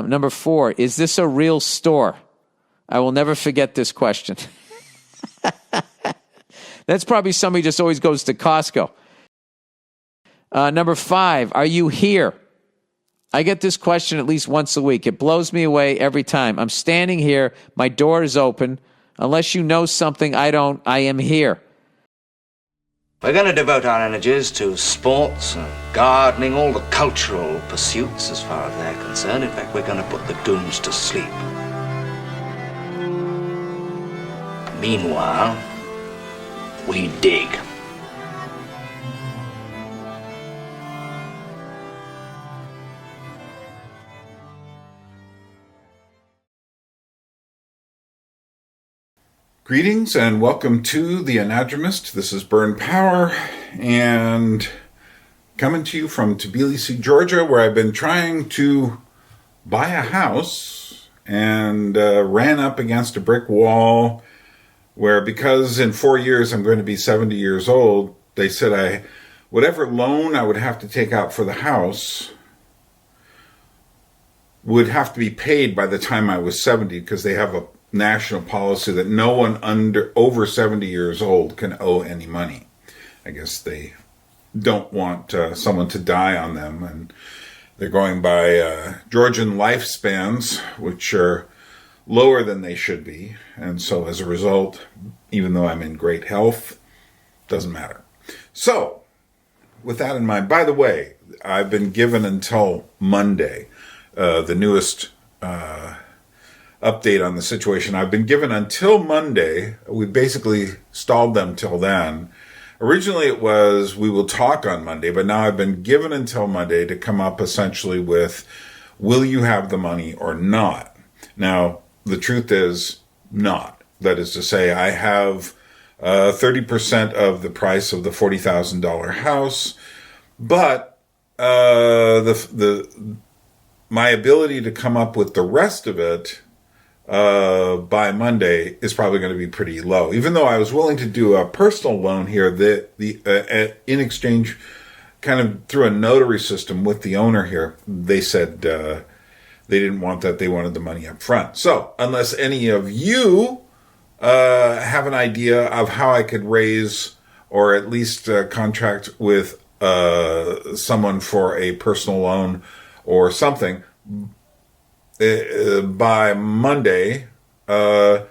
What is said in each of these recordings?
Number 4, is this a real store? I will never forget this question. That's probably somebody who just always goes to Costco. Number 5, are you here? I get this question at least once a week. It blows me away every time. I'm standing here. My door is open. Unless you know something I don't, I am here. We're going to devote our energies to sports and gardening, all the cultural pursuits as far as they're concerned. In fact, we're going to put the goons to sleep. Meanwhile, we dig. Greetings and welcome to The Anadromist. This is Byrne Power and coming to you from Tbilisi, Georgia, where I've been trying to buy a house and ran up against a brick wall where, because in 4 years I'm going to be 70 years old, they said whatever loan I would have to take out for the house would have to be paid by the time I was 70, because they have a national policy that no one over 70 years old can owe any money. I guess they don't want someone to die on them, and they're going by Georgian lifespans, which are lower than they should be. And so as a result, even though I'm in great health, doesn't matter. So with that in mind, by the way, I've been given until Monday, the newest update on the situation. I've been given until Monday. We basically stalled them till then. Originally it was, we will talk on Monday, but now I've been given until Monday to come up essentially with, will you have the money or not? Now, the truth is not. That is to say, I have 30% of the price of the $40,000 house, but my ability to come up with the rest of it by Monday is probably going to be pretty low. Even though I was willing to do a personal loan here, in exchange, kind of through a notary system with the owner here, they said they didn't want that. They wanted the money up front. So unless any of you have an idea of how I could raise or at least contract with someone for a personal loan or something, by Monday, that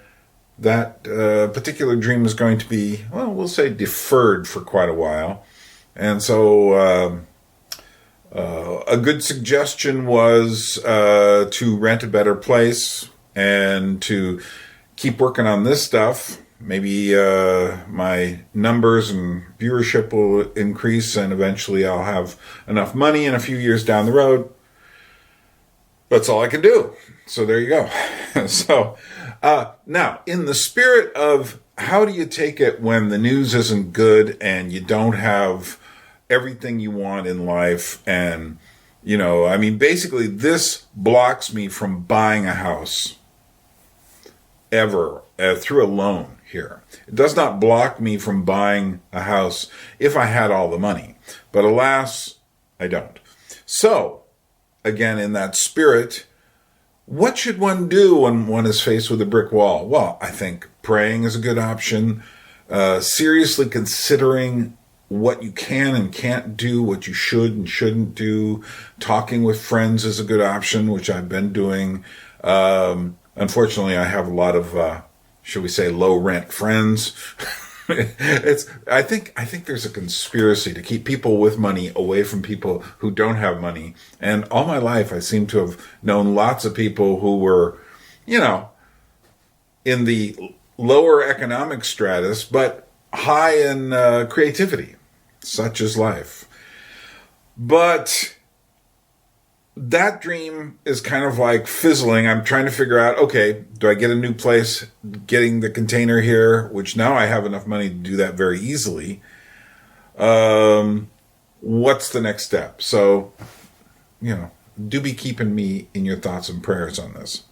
particular dream is going to be, well, we'll say deferred for quite a while. And so a good suggestion was to rent a better place and to keep working on this stuff. Maybe my numbers and viewership will increase, and eventually I'll have enough money in a few years down the road. That's all I can do. So there you go. So now, in the spirit of how do you take it when the news isn't good and you don't have everything you want in life, and, you know, I mean, basically this blocks me from buying a house ever through a loan here. It does not block me from buying a house if I had all the money. But alas, I don't. So, again, in that spirit, what should one do when one is faced with a brick wall? Well, I think praying is a good option. Seriously considering what you can and can't do, what you should and shouldn't do. Talking with friends is a good option, which I've been doing. Unfortunately, I have a lot of, shall we say, low rent friends. I think there's a conspiracy to keep people with money away from people who don't have money. And all my life, I seem to have known lots of people who were, you know, in the lower economic stratus, but high in creativity. Such is life. But that dream is kind of like fizzling. I'm trying to figure out, okay, do I get a new place, getting the container here, which now I have enough money to do that very easily. What's the next step? So, you know, do be keeping me in your thoughts and prayers on this.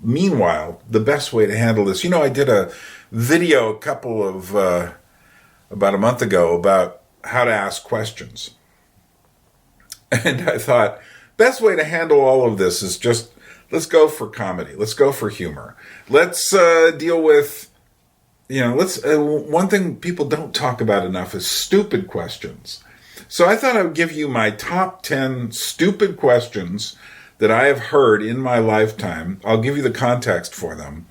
Meanwhile, the best way to handle this, you know, I did a video about a month ago about how to ask questions. And I thought, best way to handle all of this is just let's go for comedy. Let's go for humor. Let's deal with, one thing people don't talk about enough is stupid questions. So I thought I would give you my top 10 stupid questions that I have heard in my lifetime. I'll give you the context for them.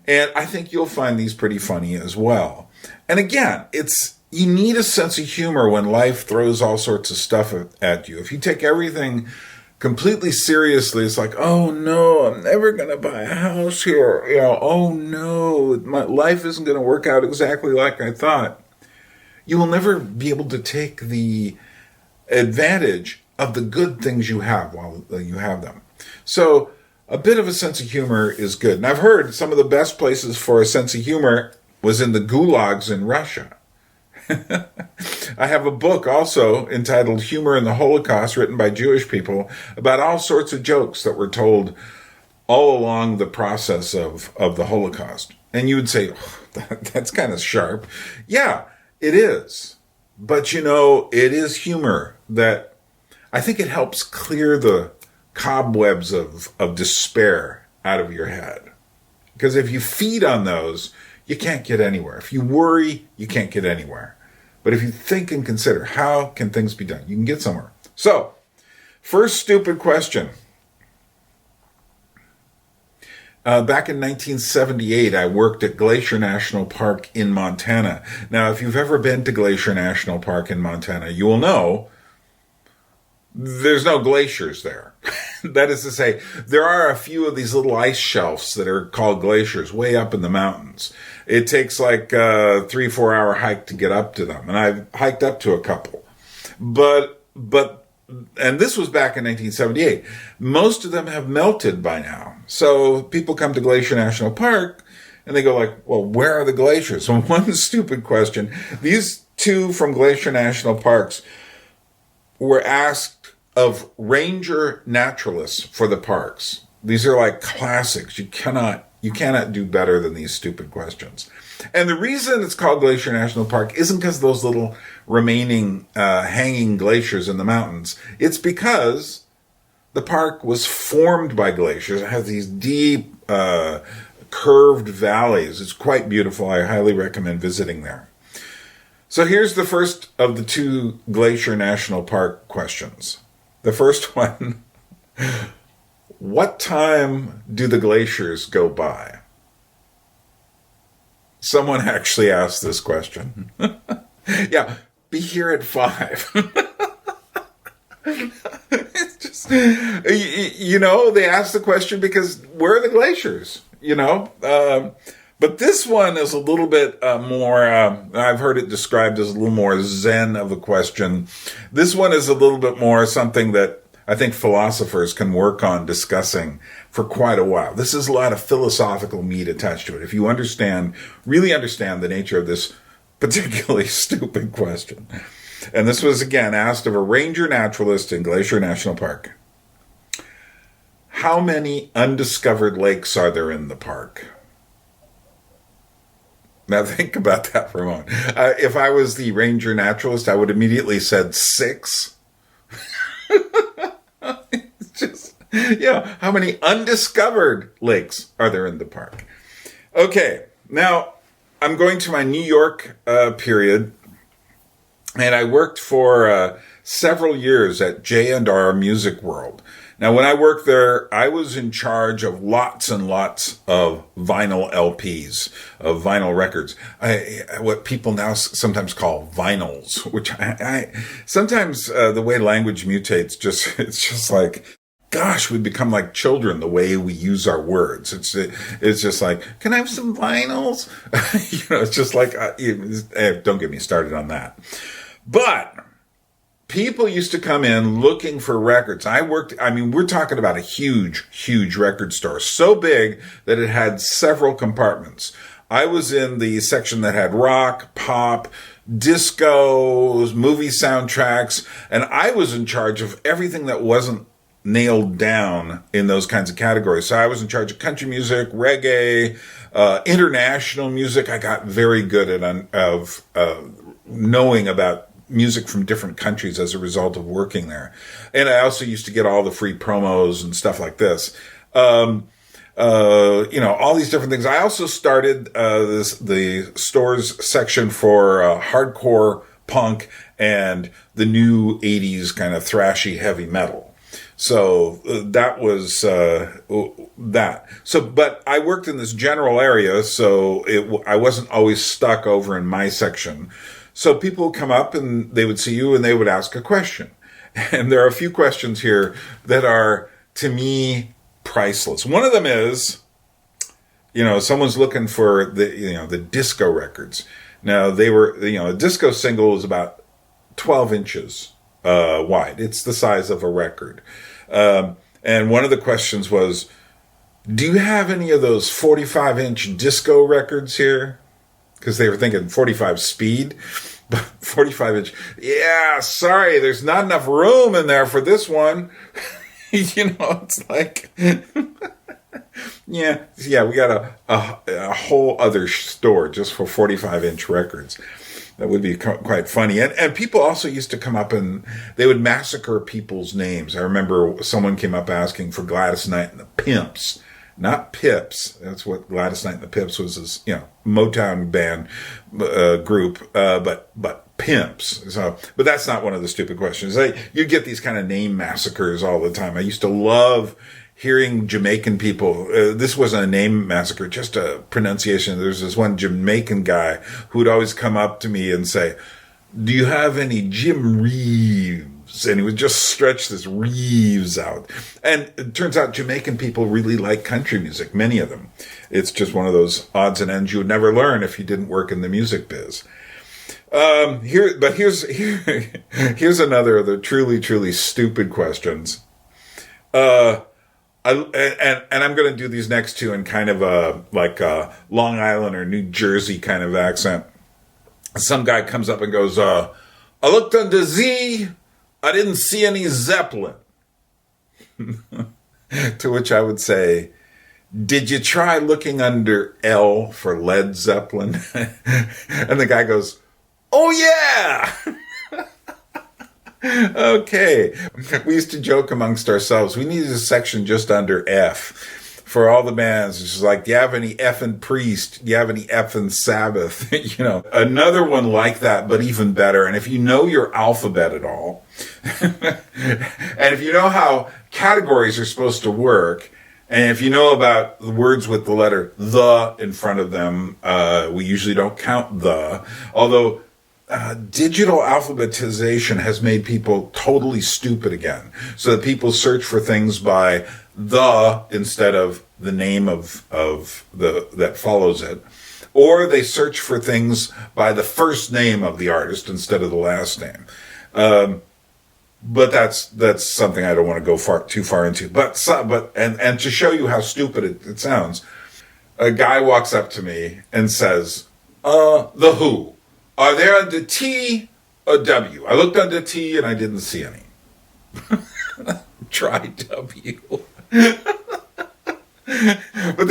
And I think you'll find these pretty funny as well. And again, you need a sense of humor when life throws all sorts of stuff at you. If you take everything completely seriously, it's like, oh no, I'm never going to buy a house here. Oh no, my life isn't going to work out exactly like I thought. You will never be able to take the advantage of the good things you have while you have them. So a bit of a sense of humor is good. And I've heard some of the best places for a sense of humor was in the gulags in Russia. I have a book also entitled Humor in the Holocaust, written by Jewish people, about all sorts of jokes that were told all along the process of the Holocaust. And you would say, that's kind of sharp. Yeah, it is. But it is humor that I think it helps clear the cobwebs of despair out of your head. Because if you feed on those, you can't get anywhere. If you worry, you can't get anywhere. But if you think and consider, how can things be done? You can get somewhere. So, first stupid question. Back in 1978, I worked at Glacier National Park in Montana. Now, if you've ever been to Glacier National Park in Montana, you will know there's no glaciers there. That is to say, there are a few of these little ice shelves that are called glaciers way up in the mountains. It takes like a 3-4 hour hike to get up to them. And I've hiked up to a couple. And this was back in 1978. Most of them have melted by now. So people come to Glacier National Park and they go like, well, where are the glaciers? So one stupid question. These two from Glacier National Parks were asked of ranger naturalists for the parks. These are like classics. You cannot do better than these stupid questions. And the reason it's called Glacier National Park isn't because of those little remaining hanging glaciers in the mountains. It's because the park was formed by glaciers. It has these deep, curved valleys. It's quite beautiful. I highly recommend visiting there. So here's the first of the two Glacier National Park questions. The first one, what time do the glaciers go by? Someone actually asked this question. Yeah, be here at 5. It's just, they asked the question because where are the glaciers? But this one is a little bit more, I've heard it described as a little more zen of a question. This one is a little bit more something that I think philosophers can work on discussing for quite a while. This is a lot of philosophical meat attached to it. If you really understand the nature of this particularly stupid question. And this was, again, asked of a ranger naturalist in Glacier National Park. How many undiscovered lakes are there in the park? Now think about that for a moment. If I was the ranger naturalist, I would immediately said 6. It's just, how many undiscovered lakes are there in the park? Okay, now I'm going to my New York period, and I worked for several years at J&R Music World. Now, when I worked there, I was in charge of lots and lots of vinyl LPs, of vinyl records. What people now sometimes call vinyls, which I sometimes the way language mutates, it's just like, gosh, we become like children the way we use our words. It's just like, can I have some vinyls? It's just like, don't get me started on that. But people used to come in looking for records. We're talking about a huge, huge record store. So big that it had several compartments. I was in the section that had rock, pop, discos, movie soundtracks, and I was in charge of everything that wasn't nailed down in those kinds of categories. So I was in charge of country music, reggae, international music. I got very good at knowing about music from different countries as a result of working there. And I also used to get all the free promos and stuff like this. All these different things. I also started the stores section for hardcore punk and the new 80s kind of thrashy heavy metal. So that was that. So, but I worked in this general area, so I wasn't always stuck over in my section. So people would come up and they would see you and they would ask a question. And there are a few questions here that are, to me, priceless. One of them is, someone's looking for the disco records. Now they were, a disco single was about 12 inches wide. It's the size of a record. And one of the questions was, do you have any of those 45-inch disco records here? Because they were thinking 45 speed, but 45-inch. Yeah, sorry, there's not enough room in there for this one. It's like, yeah, we got a whole other store just for 45-inch records. That would be quite funny. And people also used to come up and they would massacre people's names. I remember someone came up asking for Gladys Knight and the Pimps, not Pips. That's what Gladys Knight and the Pips was, this, Motown band group, but Pimps. So, but that's not one of the stupid questions. You get these kind of name massacres all the time. I used to love hearing Jamaican people. This wasn't a name massacre, just a pronunciation. There's this one Jamaican guy who would always come up to me and say, do you have any Jim Reeves? And he would just stretch this Reeves out. And it turns out Jamaican people really like country music, many of them. It's just one of those odds and ends you would never learn if you didn't work in the music biz. Here's another of the truly, truly stupid questions. I'm going to do these next two in kind of a Long Island or New Jersey kind of accent. Some guy comes up and goes, I looked under Z, I didn't see any Zeppelin. To which I would say, did you try looking under L for Led Zeppelin? And the guy goes, oh yeah! Okay. We used to joke amongst ourselves. We needed a section just under F for all the bands. It's just like, do you have any effing Priest? Do you have any effing Sabbath? Another one like that, but even better. And if you know your alphabet at all, and if you know how categories are supposed to work, and if you know about the words with the letter the in front of them, we usually don't count the, although digital alphabetization has made people totally stupid again. So that people search for things by the instead of the name of that follows it. Or they search for things by the first name of the artist instead of the last name. But that's something I don't want to go too far into. But to show you how stupid it sounds, a guy walks up to me and says, The Who. Are they under T or W? I looked under T and I didn't see any. Try W. But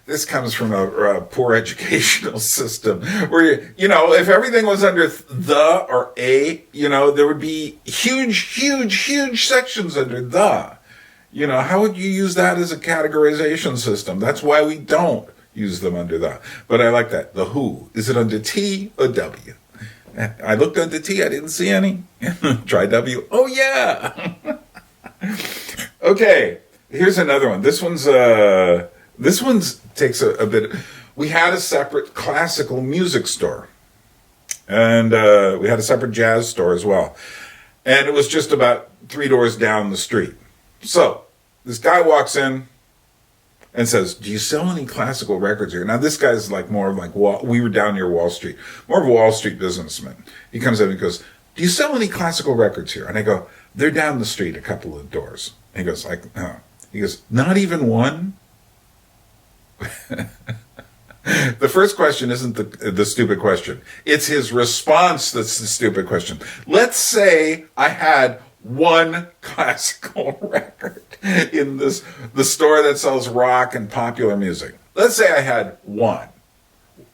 this comes from a poor educational system where, if everything was under the or a, there would be huge sections under the. How would you use that as a categorization system? That's why we don't use them under the. But I like that. The Who. Is it under T or W? I looked under T. I didn't see any. Try W. Oh, yeah. Okay. Here's another one. This one's takes a bit. We had a separate classical music store. And we had a separate jazz store as well. And it was just about 3 doors down the street. So this guy walks in and says, do you sell any classical records here? Now, this guy's more of we were down near Wall Street, more of a Wall Street businessman. He comes in and goes, do you sell any classical records here? And I go, they're down the street, a couple of doors. And he goes, oh. He goes, not even one? The first question isn't the stupid question. It's his response that's the stupid question. Let's say I had one classical record in the store that sells rock and popular music. Let's say I had one.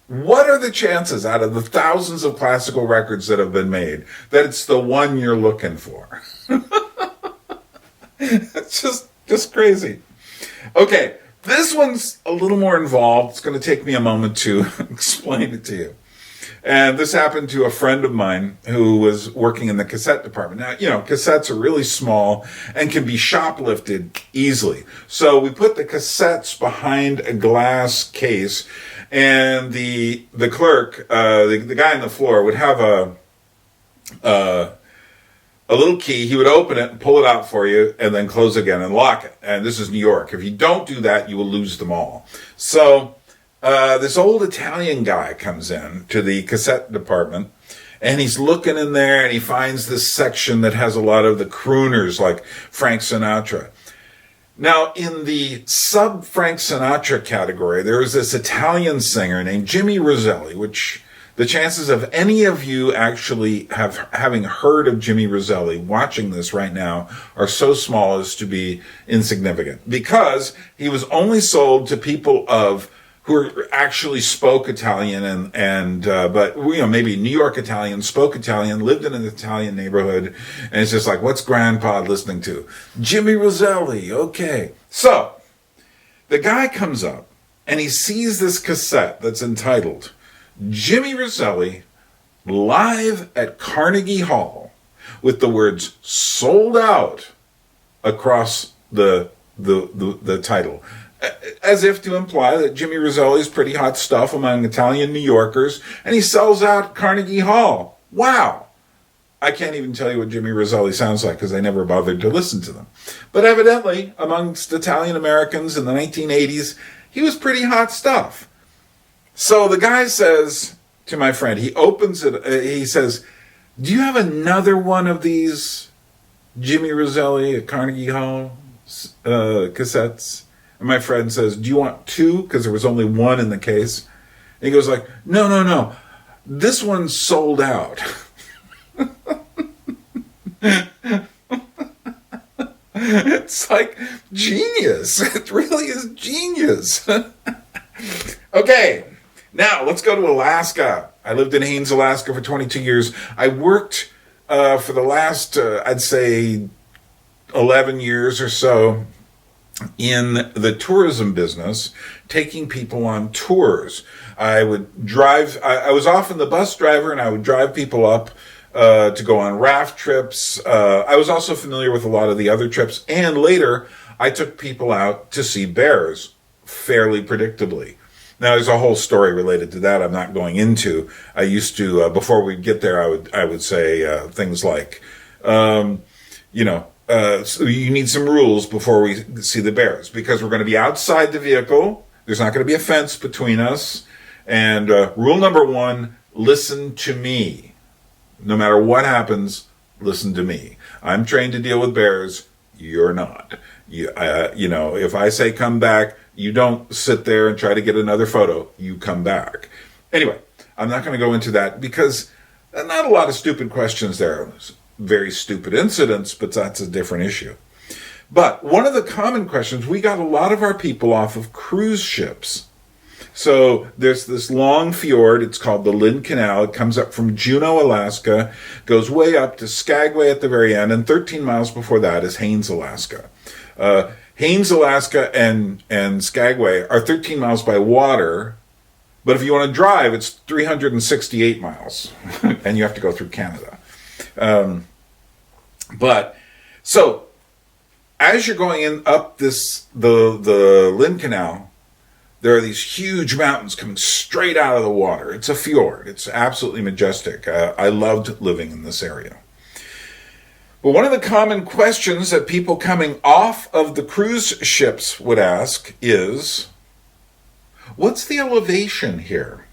What are the chances out of the thousands of classical records that have been made that it's the one you're looking for? It's just crazy. Okay, this one's a little more involved. It's going to take me a moment to explain it to you. And this happened to a friend of mine who was working in the cassette department. Now, cassettes are really small and can be shoplifted easily. So we put the cassettes behind a glass case, and the clerk, the guy on the floor, would have a little key. He would open it and pull it out for you and then close again and lock it. And this is New York. If you don't do that, you will lose them all. So this old Italian guy comes in to the cassette department, and he's looking in there, and he finds this section that has a lot of the crooners like Frank Sinatra. Now, in the sub-Frank Sinatra category, there is this Italian singer named Jimmy Roselli, which the chances of any of you actually having heard of Jimmy Roselli watching this right now are so small as to be insignificant, because he was only sold to people who actually spoke Italian but maybe New York Italian, spoke Italian, lived in an Italian neighborhood, and it's just like, what's Grandpa listening to? Jimmy Roselli, okay. So, the guy comes up, and he sees this cassette that's entitled Jimmy Roselli live at Carnegie Hall, with the words "sold out" across the title, as if to imply that Jimmy Roselli is pretty hot stuff among Italian New Yorkers, and he sells out Carnegie Hall. Wow. I can't even tell you what Jimmy Roselli sounds like, because I never bothered to listen to them. But evidently, amongst Italian Americans in the 1980s, he was pretty hot stuff. So the guy says to my friend, he opens it, he says, "Do you have another one of these Jimmy Roselli at Carnegie Hall cassettes?" And my friend says, "Do you want two?" Because there was only one in the case. And he goes like, No. This one's sold out." It's like genius. It really is genius. Okay, now let's go to Alaska. I lived in Haines, Alaska for 22 years. I worked for the last, I'd say, 11 years or so in the tourism business, taking people on tours. I would drive, I was often the bus driver, and I would drive people up to go on raft trips. I was also familiar with a lot of the other trips, and later I took people out to see bears fairly predictably. Now, there's a whole story related to that I'm not going into. I used to, before we'd get there, I would say things like, so you need some rules before we see the bears, because we're going to be outside the vehicle. There's not going to be a fence between us. And rule number one, listen to me. No matter what happens, listen to me. I'm trained to deal with bears. You're not. If I say come back, you don't sit there and try to get another photo. You come back. Anyway, I'm not going to go into that, because not a lot of stupid questions there. Very stupid incidents, but that's a different issue. But one of the common questions, we got a lot of our people off of cruise ships. So there's this long fjord, it's called the Lynn Canal. It comes up from Juneau, Alaska, goes way up to Skagway at the very end, and 13 miles before that is Haines, Alaska. Haines, Alaska and Skagway are 13 miles by water, but if you want to drive, it's 368 miles, and you have to go through Canada. So as you're going in up the Lynn Canal, there are these huge mountains coming straight out of the water. It's a fjord. It's absolutely majestic. I loved living in this area. But one of the common questions that people coming off of the cruise ships would ask is, what's the elevation here?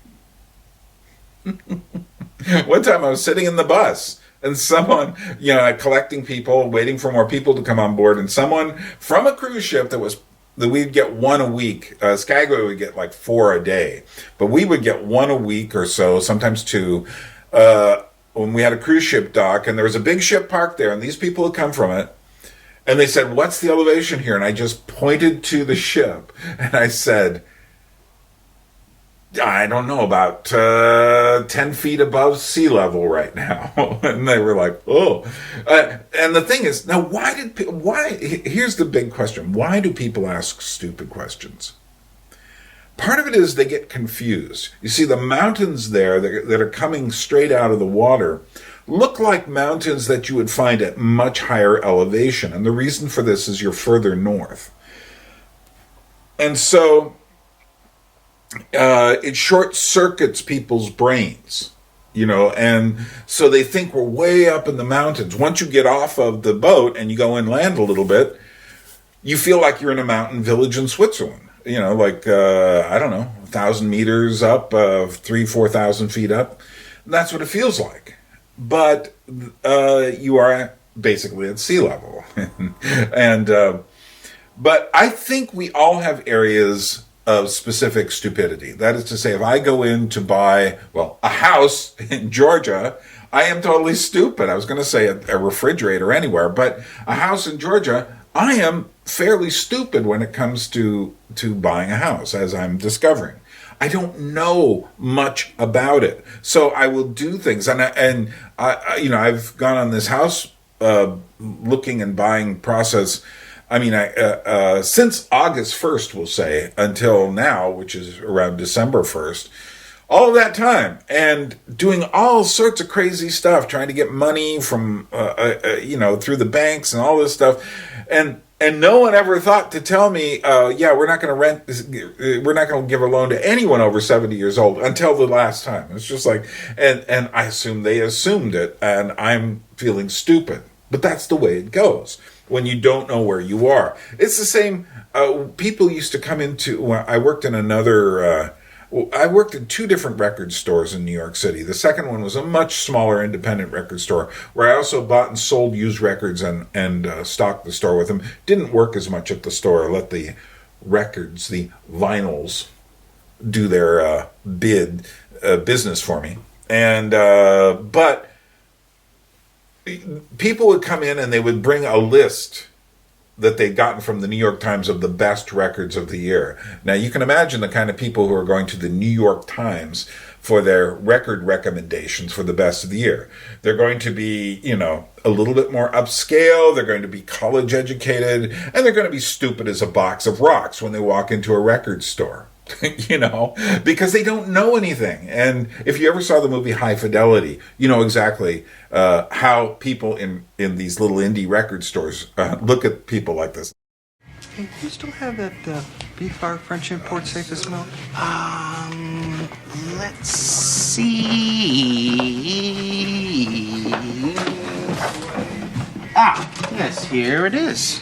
One time I was sitting in the bus, and someone, collecting people, waiting for more people to come on board, and someone from a cruise ship that we'd get one a week. Skagway would get like 4 a day, but we would get one a week or so, sometimes 2. When we had a cruise ship dock, and there was a big ship parked there, and these people had come from it, and they said, "What's the elevation here?" And I just pointed to the ship, and I said, I don't know, about 10 feet above sea level right now. And they were like, oh. And the thing is, now here's the big question. Why do people ask stupid questions? Part of it is they get confused. You see, the mountains there that are coming straight out of the water look like mountains that you would find at much higher elevation. And the reason for this is you're further north. And so it short circuits people's brains, and so they think we're way up in the mountains. Once you get off of the boat and you go inland a little bit, you feel like you're in a mountain village in Switzerland. Like, I don't know, 1,000 meters up, 4,000 feet up. That's what it feels like. But you are basically at sea level. But I think we all have areas of specific stupidity. That is to say, if I go in to buy, a house in Georgia, I am totally stupid. I was going to say a refrigerator anywhere, but a house in Georgia, I am fairly stupid when it comes to buying a house, as I'm discovering. I don't know much about it, so I will do things, and I've gone on this house looking and buying process. I mean, since August 1st, we'll say, until now, which is around December 1st, all of that time, and doing all sorts of crazy stuff, trying to get money from, through the banks and all this stuff. And no one ever thought to tell me, we're not going to give a loan to anyone over 70 years old until the last time. It's just like, and I assume they assumed it, and I'm feeling stupid. But that's the way it goes when you don't know where you are. It's the same. People used to come into. I worked in I worked in two different record stores in New York City. The second one was a much smaller independent record store where I also bought and sold used records and stocked the store with them. Didn't work as much at the store. I let the records, the vinyls, do their business for me. But people would come in and they would bring a list that they'd gotten from the New York Times of the best records of the year. Now, you can imagine the kind of people who are going to the New York Times for their record recommendations for the best of the year. They're going to be, a little bit more upscale. They're going to be college educated, and they're going to be stupid as a box of rocks when they walk into a record store. Because they don't know anything. And if you ever saw the movie High Fidelity, you know exactly how people in these little indie record stores look at people like this. Hey, do you still have that beef bar French import safest milk? Let's see. Yes, here it is.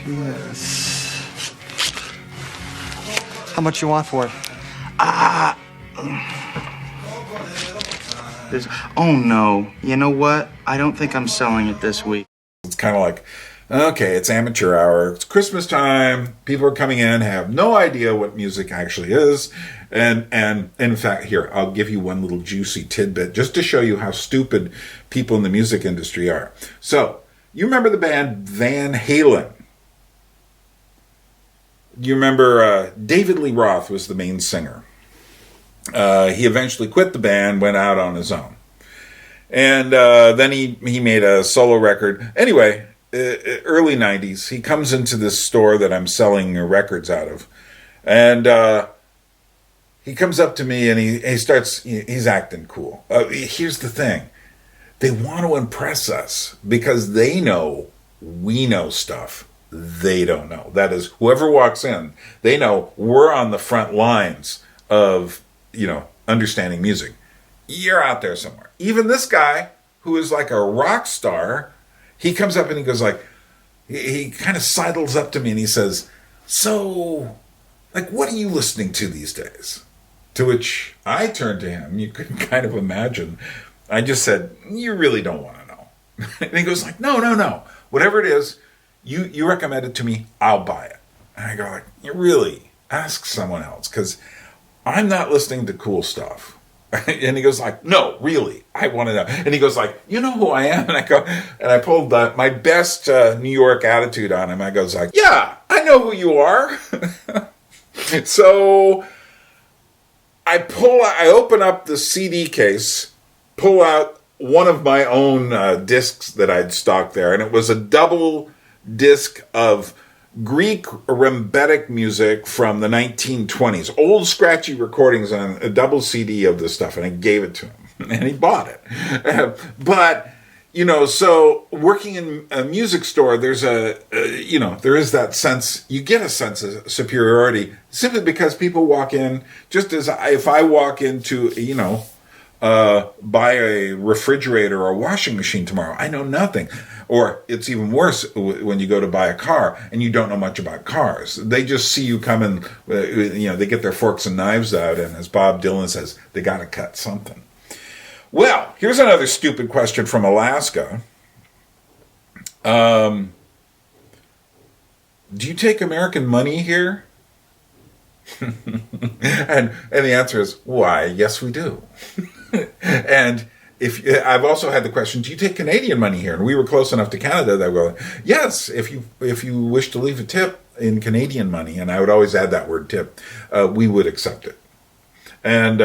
Yes. How much you want for it? Oh no. You know what? I don't think I'm selling it this week. It's kind of like, okay, it's amateur hour. It's Christmas time. People are coming in, have no idea what music actually is. And in fact, here, I'll give you one little juicy tidbit just to show you how stupid people in the music industry are. So, you remember the band Van Halen? You remember David Lee Roth was the main singer. He eventually quit the band, went out on his own. And then he made a solo record. Anyway, early 90s, he comes into this store that I'm selling records out of. And he comes up to me and he's acting cool. Here's the thing. They want to impress us because they know we know stuff they don't know. That is, whoever walks in, they know we're on the front lines of, understanding music. You're out there somewhere. Even this guy, who is like a rock star, he comes up and he goes like, he kind of sidles up to me and he says, so, like, what are you listening to these days? To which I turned to him, you can kind of imagine, I just said, you really don't want to know. And he goes like, no. Whatever it is, you recommend it to me, I'll buy it. And I go like, you really? Ask someone else, because I'm not listening to cool stuff. And he goes like, no, really, I want to know. And he goes like, you know who I am? And I go, and I pulled my best New York attitude on him. I goes like, yeah, I know who you are. So I open up the CD case, pull out one of my own discs that I'd stocked there, and it was a double disc of Greek rembetic music from the 1920s, old scratchy recordings on a double CD of this stuff, and I gave it to him, and he bought it. But, you know, so working in a music store, there is that sense, you get a sense of superiority simply because people walk in, just as if I walk into, buy a refrigerator or a washing machine tomorrow, I know nothing. Or it's even worse when you go to buy a car and you don't know much about cars. They just see you come in, they get their forks and knives out, and as Bob Dylan says, they got to cut something. Well, here's another stupid question from Alaska. Do you take American money here? and the answer is, why, yes, we do. And I've also had the question, do you take Canadian money here? And we were close enough to Canada that we're like, yes, if you wish to leave a tip in Canadian money, and I would always add that word tip, we would accept it. And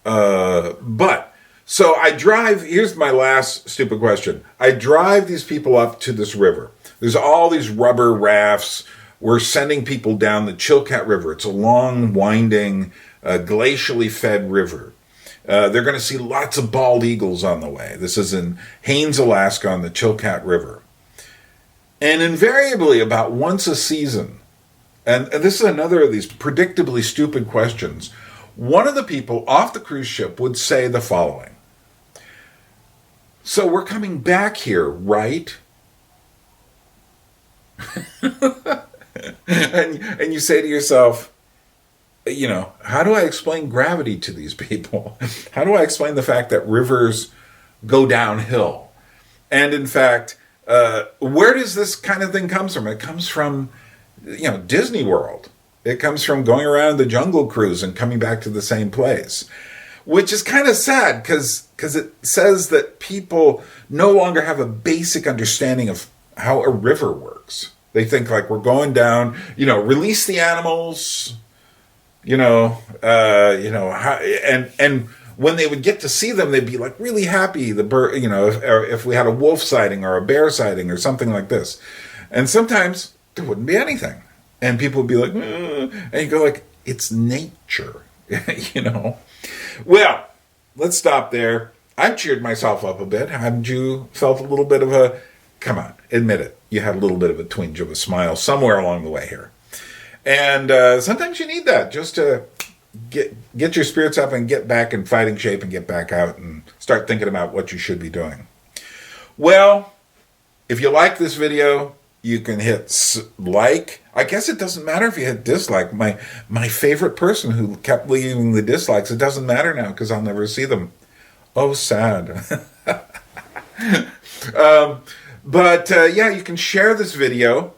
so I drive, here's my last stupid question. I drive these people up to this river. There's all these rubber rafts. We're sending people down the Chilkat River. It's a long, winding, glacially fed river. They're going to see lots of bald eagles on the way. This is in Haines, Alaska, on the Chilkat River. And invariably, about once a season, and this is another of these predictably stupid questions, one of the people off the cruise ship would say the following. So we're coming back here, right? and you say to yourself, how do I explain gravity to these people? How do I explain the fact that rivers go downhill? And in fact, where does this kind of thing come from? It comes from, Disney World. It comes from going around the Jungle Cruise and coming back to the same place, which is kind of sad because it says that people no longer have a basic understanding of how a river works. They think like we're going down, release the animals, and when they would get to see them, they'd be like really happy. The bird, if we had a wolf sighting or a bear sighting or something like this, and sometimes there wouldn't be anything, and people would be like, and you go like, it's nature, Well, let's stop there. I've cheered myself up a bit. Haven't you felt a little bit of a? Come on, admit it. You had a little bit of a twinge of a smile somewhere along the way here. And sometimes you need that just to get your spirits up and get back in fighting shape and get back out and start thinking about what you should be doing. Well, if you like this video, you can hit like. I guess it doesn't matter if you hit dislike. My favorite person who kept leaving the dislikes, it doesn't matter now because I'll never see them. Oh, sad. But you can share this video.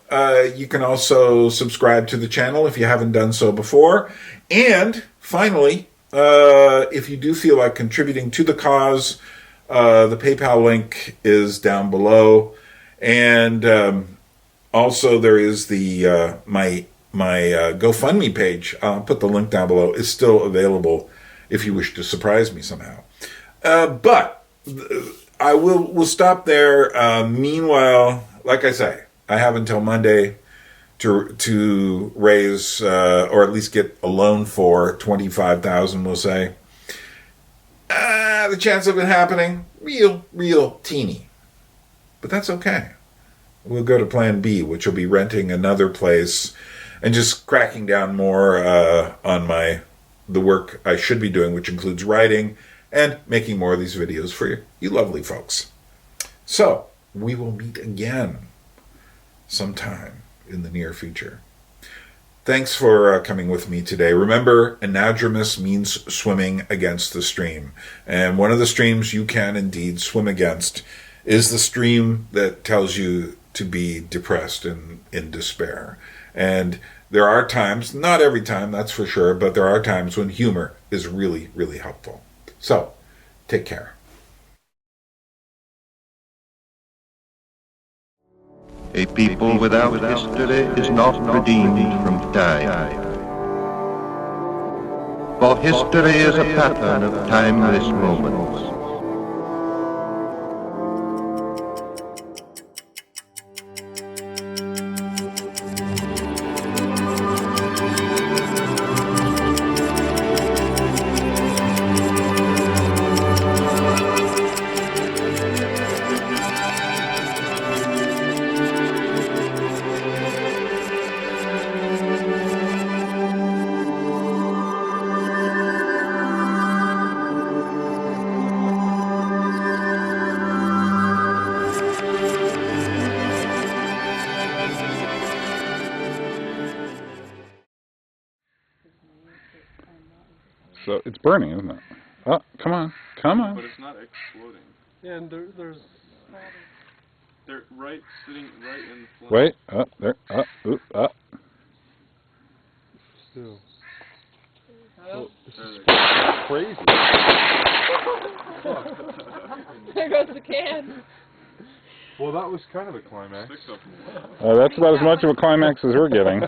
You can also subscribe to the channel if you haven't done so before. And finally, if you do feel like contributing to the cause, the PayPal link is down below. And also there is the my GoFundMe page. I'll put the link down below. It's still available if you wish to surprise me somehow. But we'll stop there. Meanwhile, like I say, I have until Monday to raise or at least get a loan for $25,000. We'll say the chance of it happening real teeny, but that's okay. We'll go to Plan B, which will be renting another place and just cracking down more on the work I should be doing, which includes writing and making more of these videos for you lovely folks. So, we will meet again sometime in the near future. Thanks for coming with me today. Remember, anadromous means swimming against the stream. And one of the streams you can indeed swim against is the stream that tells you to be depressed and in despair. And there are times, not every time, that's for sure, but there are times when humor is really, really helpful. So, take care. A people without history is not redeemed from time. For history is a pattern of timeless moments. So it's burning, isn't it? Oh, come on, come on. But it's not exploding. Yeah, and there's... They're sitting right in the flame. Wait, there, oop, Still. Oh, This is crazy. There goes the can. Well, that was kind of a climax. That's about as much of a climax as we're getting.